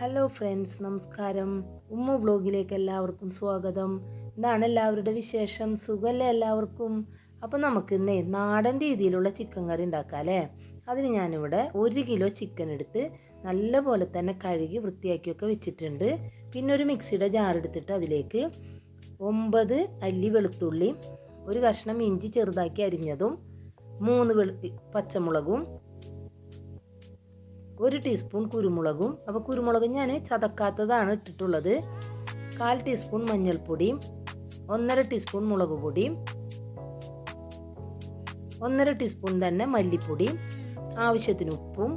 Hello friends, നമസ്കാരം. ഉമ്മ വ്ലോഗിലേക്ക് എല്ലാവർക്കും സ്വാഗതം. എന്താണ് എല്ലാവരുടെ വിശേഷം? സുഖമല്ലേ എല്ലാവർക്കും? അപ്പോൾ നമുക്ക് ഇന്നേ നാടൻ രീതിയിലുള്ള ചിക്കൻ കറി ഉണ്ടാക്കാം അല്ലേ? അതിന് ഞാനിവിടെ 1 കിലോ ചിക്കൻ എടുത്ത് നല്ല പോലെ തന്നെ കഴുകി വൃത്തിയാക്കിയൊക്കെ വെച്ചിട്ടുണ്ട്. പിന്നെ ഒരു മിക്സിയുടെ ജാർ എടുത്തിട്ട് അതിലേക്ക് 9 അല്ലി വെളുത്തുള്ളി, ഒരു കഷ്ണം ഇഞ്ചി ചെറുതാക്കി അരിഞ്ഞതും, 3 പച്ചമുളകും, 1 ടീസ്പൂൺ കുരുമുളകും. അപ്പോൾ കുരുമുളക് ഞാൻ ചതക്കാത്തതാണ് ഇട്ടിട്ടുള്ളത്. 1/4 ടീസ്പൂൺ മഞ്ഞൾപ്പൊടിയും, 1.5 ടീസ്പൂൺ മുളക് പൊടിയും, 1.5 ടീസ്പൂൺ തന്നെ മല്ലിപ്പൊടിയും, ആവശ്യത്തിന് ഉപ്പും,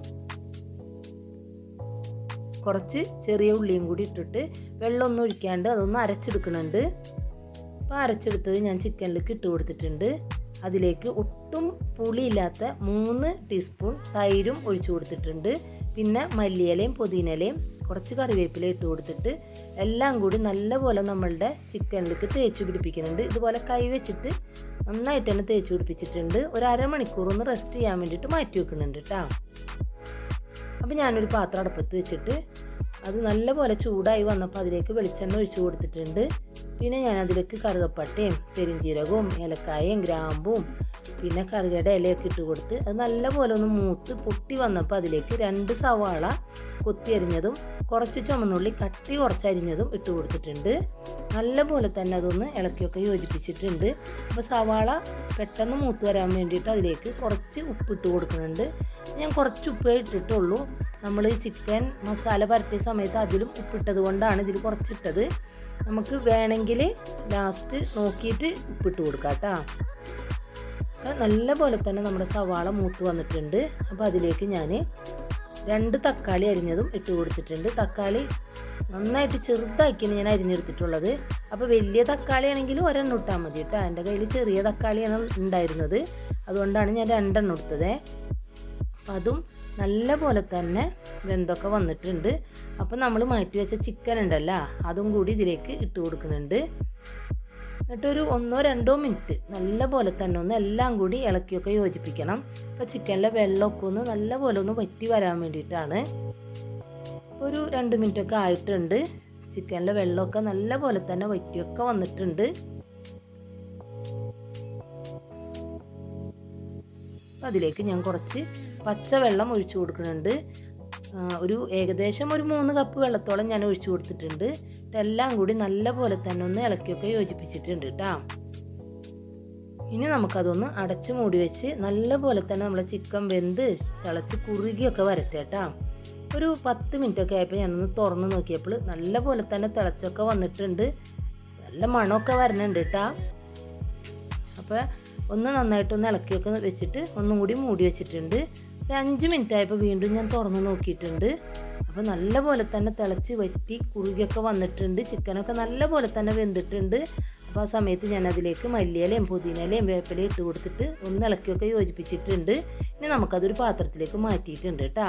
കുറച്ച് ചെറിയ ഉള്ളിയും കൂടി ഇട്ടിട്ട് വെള്ളമൊന്നും ഒഴിക്കാണ്ട് അതൊന്ന് അരച്ചെടുക്കുന്നുണ്ട്. അപ്പോൾ അരച്ചെടുത്തത് ഞാൻ ചിക്കനിലേക്ക് ഇട്ട് കൊടുത്തിട്ടുണ്ട്. അതിലേക്ക് ഒട്ടും പുളിയില്ലാത്ത 3 ടീസ്പൂൺ തൈരും ഒഴിച്ചു കൊടുത്തിട്ടുണ്ട്. പിന്നെ മല്ലിയിലയും പുതിനയിലയും കുറച്ച് കറിവേപ്പില ഇട്ട് കൊടുത്തിട്ട് എല്ലാം കൂടി നല്ലപോലെ നമ്മളുടെ ചിക്കനിലേക്ക് തേച്ച് പിടിപ്പിക്കുന്നുണ്ട്. ഇതുപോലെ കൈ വെച്ചിട്ട് നന്നായിട്ട് തന്നെ തേച്ച് പിടിപ്പിച്ചിട്ടുണ്ട്. ഒരു അരമണിക്കൂർ ഒന്ന് റെസ്റ്റ് ചെയ്യാൻ വേണ്ടിയിട്ട് മാറ്റി വെക്കുന്നുണ്ട് കേട്ടോ. അപ്പോൾ ഞാനൊരു പാത്രം അടുപ്പത്ത് വെച്ചിട്ട് അത് നല്ലപോലെ ചൂടായി വന്നപ്പോൾ അതിലേക്ക് വെളിച്ചെണ്ണ ഒഴിച്ചു കൊടുത്തിട്ടുണ്ട്. പിന്നെ ഞാൻ അതിലേക്ക് കറുകപ്പട്ടയും പെരിഞ്ചീരകവും ഏലക്കായയും ഗ്രാമ്പും പിന്നെ കറുകയുടെ ഇലയൊക്കെ ഇട്ട് കൊടുത്ത് അത് നല്ലപോലെ ഒന്ന് മൂത്ത് പൊട്ടി വന്നപ്പോൾ അതിലേക്ക് 2 സവാള കൊത്തി അരിഞ്ഞതും കുറച്ച് ചുമന്നുള്ളി കട്ടി കുറച്ച് അരിഞ്ഞതും ഇട്ട് കൊടുത്തിട്ടുണ്ട്. നല്ലപോലെ തന്നെ അതൊന്ന് ഇളക്കിയൊക്കെ യോജിപ്പിച്ചിട്ടുണ്ട്. അപ്പോൾ സവാള പെട്ടെന്ന് മൂത്ത് വരാൻ വേണ്ടിയിട്ട് അതിലേക്ക് കുറച്ച് ഉപ്പിട്ട് കൊടുക്കുന്നുണ്ട്. ഞാൻ കുറച്ച് ഉപ്പേ ഇട്ടിട്ടുള്ളൂ. നമ്മൾ ഈ ചിക്കൻ മസാല പരട്ടിയ സമയത്ത് അതിലും ഉപ്പിട്ടത് കൊണ്ടാണ് ഇതിൽ കുറച്ചിട്ടത്. നമുക്ക് വേണമെങ്കിൽ ലാസ്റ്റ് നോക്കിയിട്ട് ഉപ്പിട്ട് കൊടുക്കാം കേട്ടോ. നല്ല പോലെ തന്നെ നമ്മുടെ സവാള മൂത്ത് വന്നിട്ടുണ്ട്. അപ്പോൾ അതിലേക്ക് ഞാൻ 2 തക്കാളി അരിഞ്ഞതും ഇട്ട് കൊടുത്തിട്ടുണ്ട്. തക്കാളി നന്നായിട്ട് ചെറുതാക്കിയാണ് ഞാൻ അരിഞ്ഞെടുത്തിട്ടുള്ളത്. അപ്പോൾ വലിയ തക്കാളി ആണെങ്കിൽ 1 എണ്ണം ഇട്ടാൽ മതി കേട്ടോ. എൻ്റെ കയ്യിൽ ചെറിയ തക്കാളിയാണ് ഉണ്ടായിരുന്നത്, അതുകൊണ്ടാണ് ഞാൻ 2 എണ്ണം എടുത്തത്. അപ്പം അതും നല്ല പോലെ തന്നെ വെന്തൊക്കെ വന്നിട്ടുണ്ട്. അപ്പോൾ നമ്മൾ മാറ്റി വെച്ച ചിക്കൻ ഉണ്ടല്ലോ, അതും കൂടി ഇതിലേക്ക് ഇട്ട് കൊടുക്കുന്നുണ്ട്. എന്നിട്ടൊരു 1-2 മിനിറ്റ് നല്ല പോലെ തന്നെ ഒന്ന് എല്ലാം കൂടി ഇളക്കിയൊക്കെ യോജിപ്പിക്കണം. അപ്പോൾ ചിക്കനിലെ വെള്ളമൊക്കെ ഒന്ന് നല്ല പോലെ ഒന്ന് വറ്റി വരാൻ വേണ്ടിയിട്ടാണ്. ഒരു 2 മിനിറ്റൊക്കെ ആയിട്ടുണ്ട്. ചിക്കനിലെ വെള്ളമൊക്കെ നല്ല പോലെ തന്നെ വറ്റിയൊക്കെ വന്നിട്ടുണ്ട്. അപ്പോൾ അതിലേക്ക് ഞാൻ കുറച്ച് പച്ചവെള്ളം ഒഴിച്ചു കൊടുക്കുന്നുണ്ട്. ഏകദേശം ഒരു 3 കപ്പ് വെള്ളത്തോളം ഞാൻ ഒഴിച്ചു കൊടുത്തിട്ടുണ്ട്. എല്ലാം കൂടി നല്ല പോലെ തന്നെ ഒന്ന് ഇളക്കിയൊക്കെ യോജിപ്പിച്ചിട്ടുണ്ട് കേട്ടോ. ഇനി നമുക്കതൊന്ന് അടച്ച് മൂടി വെച്ച് നല്ല പോലെ തന്നെ നമ്മളെ ചിക്കൻ വെന്ത് തിളച്ച് കുറുകിയൊക്കെ വരട്ടെ കേട്ടോ. ഒരു 10 മിനിറ്റൊക്കെ ആയപ്പോൾ ഞാനൊന്ന് തുറന്ന് നോക്കിയപ്പോൾ നല്ല പോലെ തന്നെ തിളച്ചൊക്കെ വന്നിട്ടുണ്ട്. നല്ല മണമൊക്കെ വരണുണ്ട് കേട്ടോ. അപ്പോൾ ഒന്ന് നന്നായിട്ടൊന്ന് ഇളക്കിയൊക്കെ വെച്ചിട്ട് ഒന്നും കൂടി മൂടി വെച്ചിട്ടുണ്ട്. ഒരു 5 മിനിറ്റ് ആയപ്പോൾ വീണ്ടും ഞാൻ തുറന്ന് നോക്കിയിട്ടുണ്ട്. അപ്പോൾ നല്ല പോലെ തന്നെ തിളച്ച് വറ്റി കുറുകിയൊക്കെ വന്നിട്ടുണ്ട്. ചിക്കനൊക്കെ നല്ല പോലെ തന്നെ വെന്തിട്ടുണ്ട്. അപ്പോൾ ആ സമയത്ത് ഞാൻ അതിലേക്ക് മല്ലിയിലയും പുതിനയിലയും വേപ്പിലയും ഇട്ട് കൊടുത്തിട്ട് ഒന്ന് ഇളക്കിയൊക്കെ യോജിപ്പിച്ചിട്ടുണ്ട്. ഇനി നമുക്കതൊരു പാത്രത്തിലേക്ക് മാറ്റിയിട്ടുണ്ട് കേട്ടോ.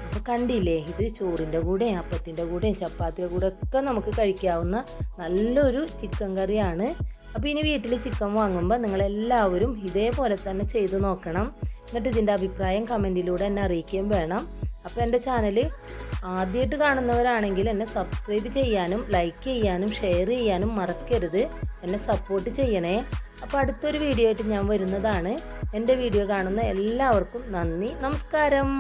അപ്പോൾ കണ്ടില്ലേ, ഇത് ചോറിൻ്റെ കൂടെയും അപ്പത്തിൻ്റെ കൂടെയും ചപ്പാത്തിയുടെ കൂടെ ഒക്കെ നമുക്ക് കഴിക്കാവുന്ന നല്ലൊരു ചിക്കൻ കറിയാണ്. അപ്പോൾ ഇനി വീട്ടിൽ ചിക്കൻ വാങ്ങുമ്പോൾ നിങ്ങളെല്ലാവരും ഇതേപോലെ തന്നെ ചെയ്ത് നോക്കണം. എന്നിട്ട് ഇതിൻ്റെ അഭിപ്രായം കമൻറ്റിലൂടെ എന്നെ അറിയിക്കുകയും വേണം. അപ്പോൾ എൻ്റെ ചാനൽ ആദ്യമായിട്ട് കാണുന്നവരാണെങ്കിൽ എന്നെ സബ്സ്ക്രൈബ് ചെയ്യാനും ലൈക്ക് ചെയ്യാനും ഷെയർ ചെയ്യാനും മറക്കരുത്. എന്നെ സപ്പോർട്ട് ചെയ്യണേ. അപ്പോൾ അടുത്തൊരു വീഡിയോ ആയിട്ട് ഞാൻ വരുന്നതാണ്. എൻ്റെ വീഡിയോ കാണുന്ന എല്ലാവർക്കും നന്ദി, നമസ്കാരം.